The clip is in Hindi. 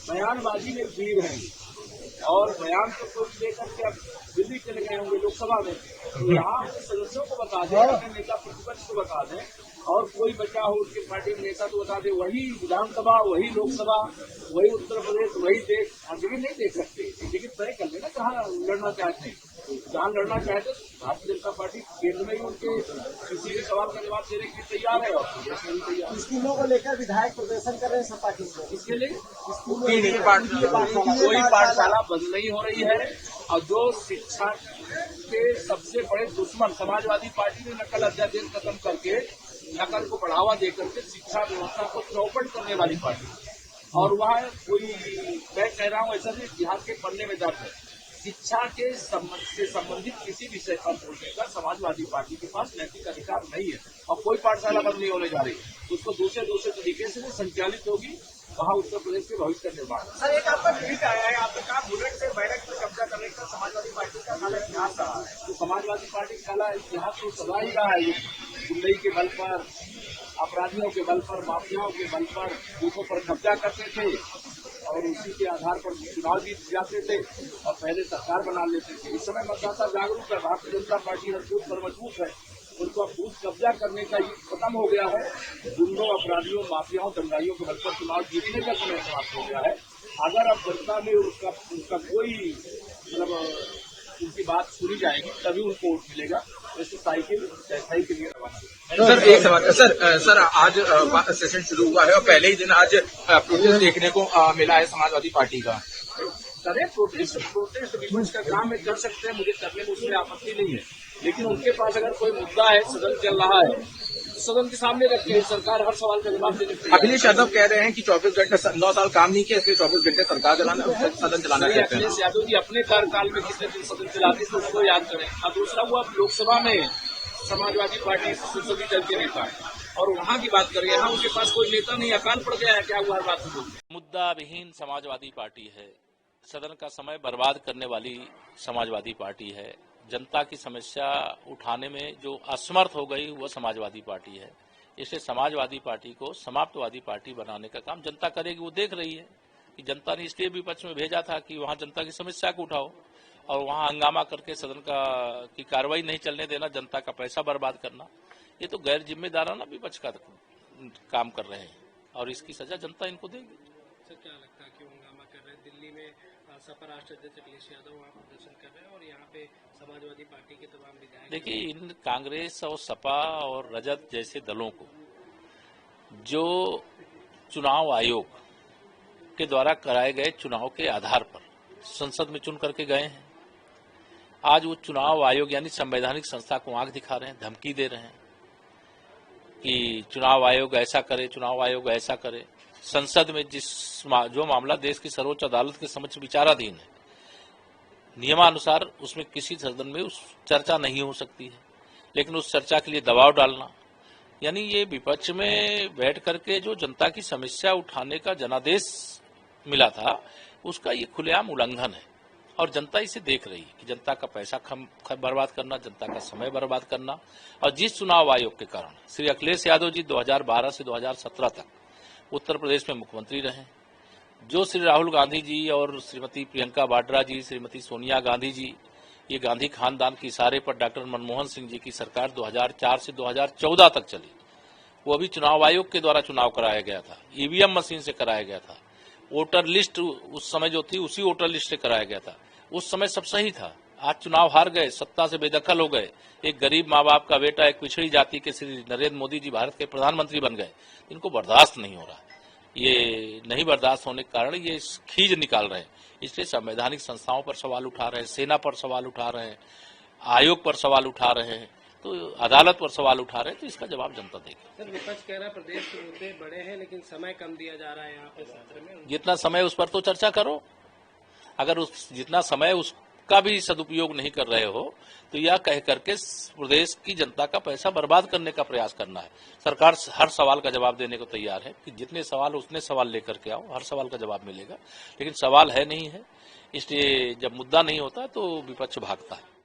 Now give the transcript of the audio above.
बयानबाजी में भीड़ है और बयान तो कोई लेकर के अब दिल्ली चले गए होंगे लोकसभा में, तो यहाँ के सदस्यों को बता दें, अपने नेता प्रतिपक्ष को बता दें, और कोई बचा हो उसके पार्टी में नेता तो बता दे, वही विधानसभा, वही लोकसभा, वही उत्तर प्रदेश, वही देश, हर जगह नहीं देख सकते। लेकिन तय कर लेना कहाँ लड़ना चाहते हैं, जहाँ लड़ना चाहते भारतीय जनता पार्टी केंद्र में ही उनके किसी भी सवाल का जवाब देने के लिए तैयार है और तैयार। स्कूलों को लेकर विधायक प्रदर्शन कर रहे हैं सपा की, इसके लिए कोई पाठशाला बंद नहीं हो रही है, और जो शिक्षा के सबसे बड़े दुश्मन समाजवादी पार्टी ने नकल अध्यादेश खत्म करके नकल को बढ़ावा देकर के शिक्षा व्यवस्था को चौपट करने वाली पार्टी, और वह कोई मैं कह रहा हूँ ऐसा नहीं, बिहार के पन्ने में दर्ज है, शिक्षा के से संबंधित किसी विषय पर बोलने का समाजवादी पार्टी के पास नैतिक अधिकार नहीं है, और कोई पाठशाला बंद नहीं होने जा रही, उसको दूसरे तरीके से संचालित होगी, वहाँ उत्तर प्रदेश के भविष्य का निर्माण। सर, एक आपका ट्वीट आया है, आपने कहा बुलेट से बैरक पर कब्जा करने का समाजवादी पार्टी का काला इतिहास रहा है। तो समाजवादी पार्टी का काला इतिहास तो सदा ही रहा है, गुंडई के बल पर, अपराधियों के बल पर, माफियाओं के बल पर बूथों पर कब्जा करते थे और उसी के आधार पर चुनाव जीत जाते थे और पहले सरकार बना लेते थे। इस समय मतदाता जागरूक है, भारतीय जनता पार्टी हर बूथ पर मजबूत है, उनको अब बूथ कब्जा करने का युग खत्म हो गया है। गुंडों, अपराधियों, माफियाओं, दंगाइयों के बल पर चुनाव जीतने का समय समाप्त हो गया है। अगर अब जनता में उसका कोई मतलब उनकी बात सुनी जाएगी तभी उनको वोट मिलेगा। वैसे साइकिल के लिए रवाना। सर एक सवाल सर आज सेशन शुरू हुआ है और पहले ही दिन आज प्रोटेस्ट देखने को मिला है समाजवादी पार्टी का। करे प्रोटेस्ट विपक्ष का काम है, कर सकते हैं, मुझे करने में उसमें आपत्ति नहीं है, लेकिन उनके पास अगर कोई मुद्दा है, सदन चल रहा है, सदन के सामने रखे, सरकार हर सवाल का जवाब देने के लिए। अखिलेश यादव कह रहे हैं कि 24 घंटे 9 साल काम नहीं किया, इसलिए 24 घंटे सरकार सदन चलाना चाहते हैं। अखिलेश यादव जी अपने कार्यकाल में कितने दिन सदन चलाते थे उसको याद करें। और दूसरा वो अब लोकसभा में समाजवादी पार्टी संसदीय दल के नेता है और वहाँ की बात करें, यहाँ उनके पास कोई नेता नहीं, अकाल पड़ गया है, क्या हुआ बात हो। मुद्दा विहीन समाजवादी पार्टी है, सदन का समय बर्बाद करने वाली समाजवादी पार्टी है, जनता की समस्या उठाने में जो असमर्थ हो गई वह समाजवादी पार्टी है। इसलिए समाजवादी पार्टी को समाप्तवादी पार्टी बनाने का काम जनता करेगी। वो देख रही है कि जनता ने इसलिए विपक्ष में भेजा था कि वहां जनता की समस्या को उठाओ, और वहां हंगामा करके सदन की कार्रवाई नहीं चलने देना, जनता का पैसा बर्बाद करना, ये तो गैर जिम्मेदाराना विपक्ष का काम कर रहे हैं और इसकी सजा जनता इनको देगी। सर, क्या लगता है क्यों हंगामा कर रहे हैं? दिल्ली में सपा राष्ट्र अध्यक्ष अखिलेश यादव वहाँ प्रदर्शन कर रहे हैं और यहाँ पे समाजवादी पार्टी के तमाम विधायक। देखिए, इन कांग्रेस और सपा और रजत जैसे दलों को जो चुनाव आयोग के द्वारा कराए गए चुनाव के आधार पर संसद में चुन करके गए हैं, आज वो चुनाव आयोग यानी संवैधानिक संस्था को आंख दिखा रहे हैं, धमकी दे रहे हैं कि चुनाव आयोग ऐसा करे, चुनाव आयोग ऐसा करे। संसद में जो मामला देश की सर्वोच्च अदालत के समक्ष विचाराधीन है, नियमानुसार उसमें किसी सदन में उस चर्चा नहीं हो सकती है, लेकिन उस चर्चा के लिए दबाव डालना, यानी ये विपक्ष में बैठ करके जो जनता की समस्या उठाने का जनादेश मिला था उसका ये खुलेआम उल्लंघन है और जनता इसे देख रही है कि जनता का पैसा बर्बाद करना, जनता का समय बर्बाद करना। और जिस चुनाव आयोग के कारण श्री अखिलेश यादव जी 2012 से 2017 तक उत्तर प्रदेश में मुख्यमंत्री रहे, जो श्री राहुल गांधी जी और श्रीमती प्रियंका वाड्रा जी, श्रीमती सोनिया गांधी जी, ये गांधी खानदान के इशारे पर डॉक्टर मनमोहन सिंह जी की सरकार 2004 से 2014 तक चली, वो अभी चुनाव आयोग के द्वारा चुनाव कराया गया था, ईवीएम मशीन से कराया गया था, वोटर लिस्ट उस समय जो थी उसी वोटर लिस्ट से कराया गया था, उस समय सब सही था। आज चुनाव हार गए, सत्ता से बेदखल हो गए, एक गरीब माँ बाप का बेटा, एक पिछड़ी जाति के श्री नरेंद्र मोदी जी भारत के प्रधानमंत्री बन गए, इनको बर्दाश्त नहीं हो रहा। ये नहीं बर्दाश्त होने के कारण ये खींच निकाल रहे हैं, इसलिए संवैधानिक संस्थाओं पर सवाल उठा रहे हैं, सेना पर सवाल उठा रहे हैं, आयोग पर सवाल उठा रहे हैं, तो अदालत पर सवाल उठा रहे हैं, तो इसका जवाब जनता देगी। सर, विपक्ष कह रहा है प्रदेश के मुद्दे बड़े हैं लेकिन समय कम दिया जा रहा है यहाँ पे सत्र में। जितना समय उस पर तो चर्चा करो, अगर जितना समय उसका भी सदुपयोग नहीं कर रहे हो तो यह कह करके प्रदेश की जनता का पैसा बर्बाद करने का प्रयास करना है। सरकार हर सवाल का जवाब देने को तैयार है कि जितने सवाल उतने सवाल लेकर के आओ, हर सवाल का जवाब मिलेगा, लेकिन सवाल है नहीं है, इसलिए जब मुद्दा नहीं होता तो विपक्ष भागता है।